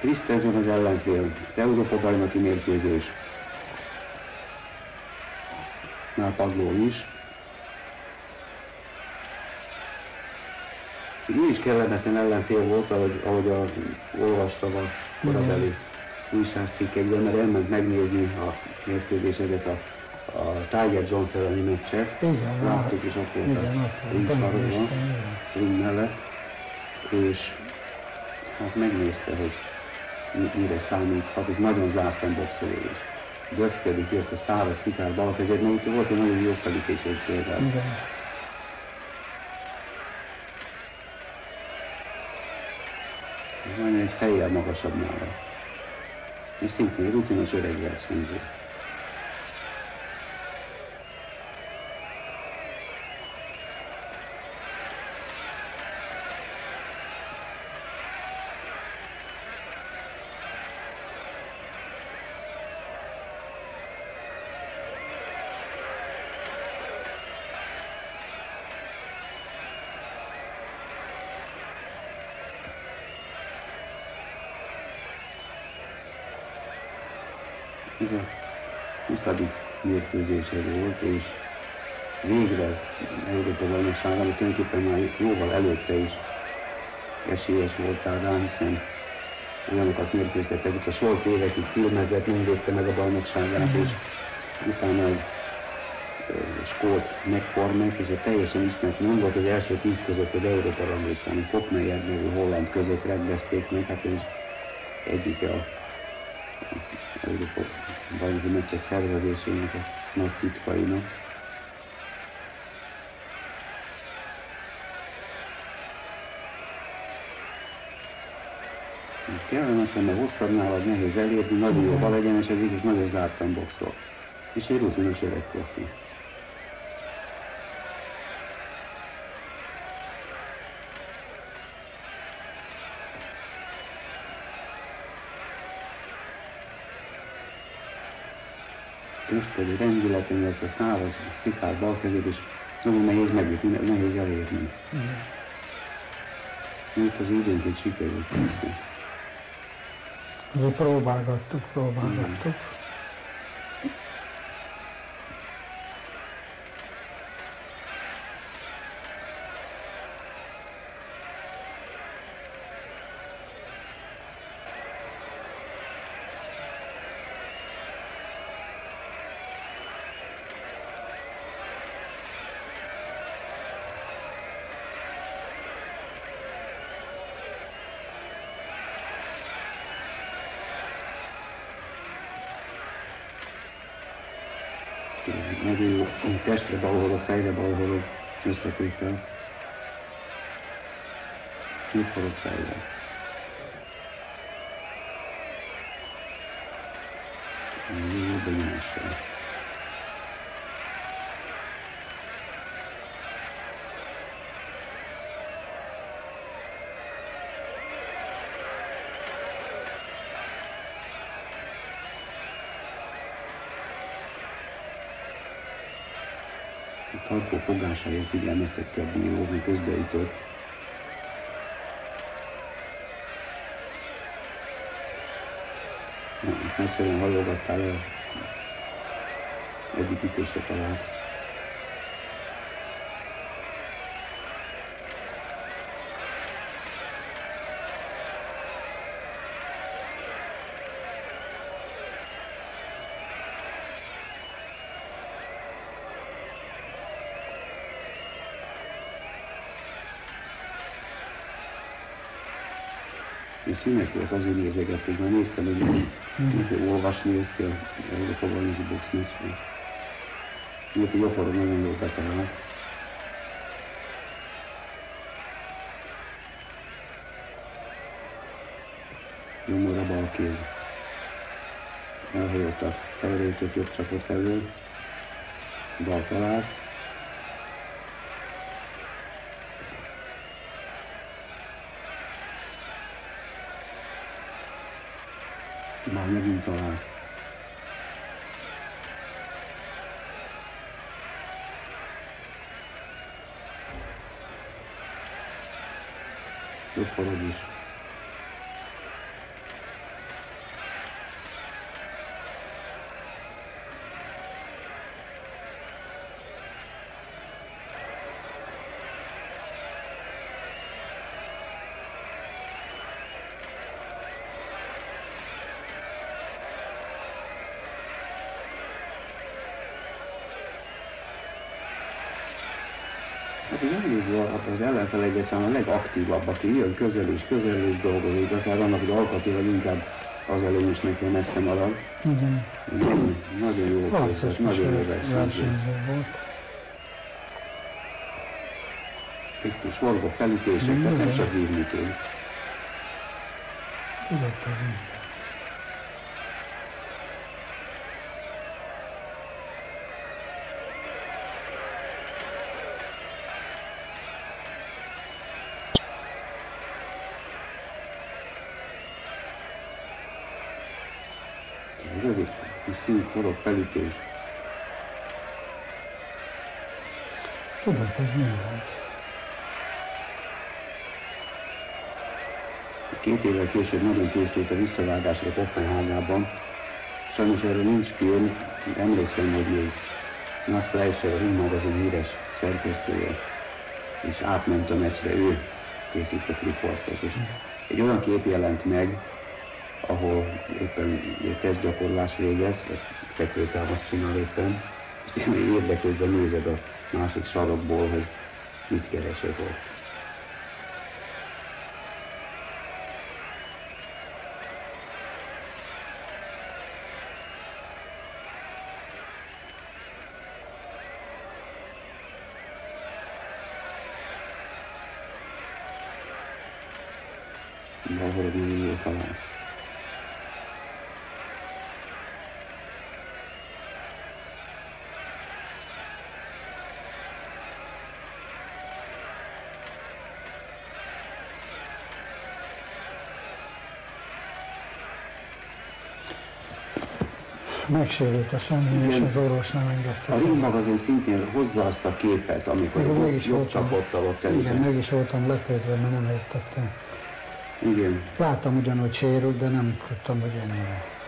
Christensen az ellenfél, az Európa-bajnoki mérkőzés. Már padló is. Ő is kellemetlen ellenfél volt, ahogy olvastam a korabeli újságcikkekben, mert elment megnézni a mérkőzéseket, a Tiger Jones elleni meccset. Igen, láttuk is ott volt a ring mellett, és hát megnézte, hogy mire számíthat, és nagyon zártan boxoló is. Döfkedik, ezt a száraz szikár bal kezed, mert itt volt egy nagyon jó felütés egy célral. Majdnem egy fejjel magasabb nála. És szintén egy rutinos öreg versenyző. Ez a 20. mérkőzése volt, és végre Európa-bajnokság, ami tulajdonképpen már jóval előtte is esélyes voltál rá, hiszen olyanokat mérkőztettek, itt a Scholz évekig filmezett, nem védte meg a bajnokságát, és utána egy skót McCormack, és egy teljesen ismert nem volt az első 10 között az Európa ranglistán, Kopmeyer nevű holland között rendezték meg, hát ez egyike a Európa bajnoki meccsek szervezésének a nagy titkainak. Kellemetlen, mert hosszabb nálad nehéz elérni, nagyon jó balegyenesedik, és nagyon zártan boxol. És egy rutinos öreg profi. Most pedig rendületlenül ezt a száraz, szikár bal kezét, és nagyon nehéz megütni, nehéz elérni. Itt az időnként sikerült persze. Azért próbálgattuk. Nagyon jó testre balhorog, fejre balhorog, összetétel. Mit forog fejre? Jó begyenéssel. A tarkó fogásáért figyelmeztette a bíró, hogy közbeütött. Egyszerűen hallgattál el. Egyik ütésre talált. És szünet volt, azért nézegették, mert néztem, hogy olvasni jött ki az Európa-bajnoki boxmeccsre. Miért a Jofaron nagyon jól betalált. Nyomorra bal kéz. Elhajolt a felrejtőt jobb csapot elől. Bal talált. Már megint talál. Jobb forog is. Hát az elnézve az ellenfele egyáltalán a legaktívabb, aki jön közel és dolgozik, aztán annak, hogy alkatilag inkább az a lényes neki, messze marad. Igen. Nagyon jó képzett, nagyon jó versenyző volt. Itt is forgó felütések, tehát nem csak vívni tud. Tudott ez minden. Rövid, kis szűk, forog felütés. Tudott ez mindent. 2 évvel később nagyon készült a visszavágásra Kopenhágában. Sajnos erről nincs film, emlékszem, hogy még Nagy Fleischer, a Ring magazin híres szerkesztője, és átment a meccsre, ő készített riportot. És egy olyan kép jelent meg, ahol éppen testgyakorlás végez, fekvőtámaszt csinál éppen, és érdeklődve nézed a másik sarokból, hogy mit keres ez ott. Valahol nagyon jól talál. Megsérült a szemű, és az orvos nem engedte. A Ring magazin szintén hozza azt a képet, amikor jobb csapattal ott elég. Igen, meg is voltam lepődve, mert nem értettem. Igen. Láttam ugyanúgy sérült, de nem tudtam, hogy ennyire.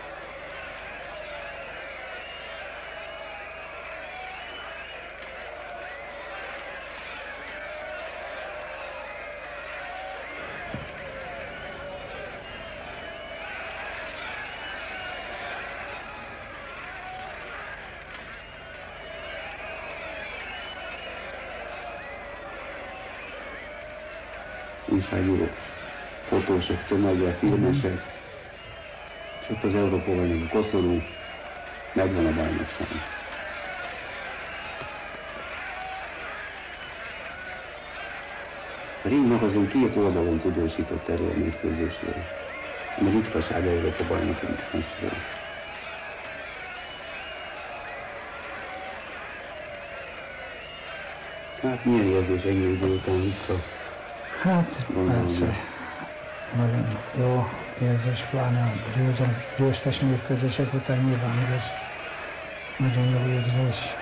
Újságírók, fotósok, tömegek, filmesek, és ott az Európa-bajnok koszorú, megvan a bajnokság. A Ring magazin 2 oldalon tudósított erről a mérkőzésről, ami ritkaság Európa-bajnoki meccsről. Hát milyen érzés ennyi idő után vissza? Hát persze, nagyon jó érzés, pláne a győztes mérkőzések után nyilván, hogy ez nagyon jó érzés.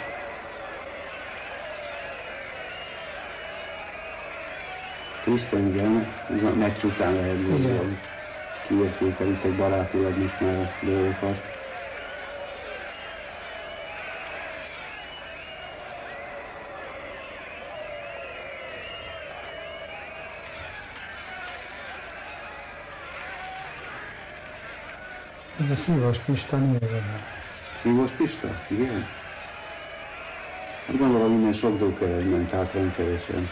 Christensen, ez a meccs után lehet nézni, hogy kiértékelítek barátilag most már a dolgokat. Ez a Szívós Pista, nézd oda. Szívós Pista? Igen? Hát gondolom innen sok dolg ment át rendszeresen.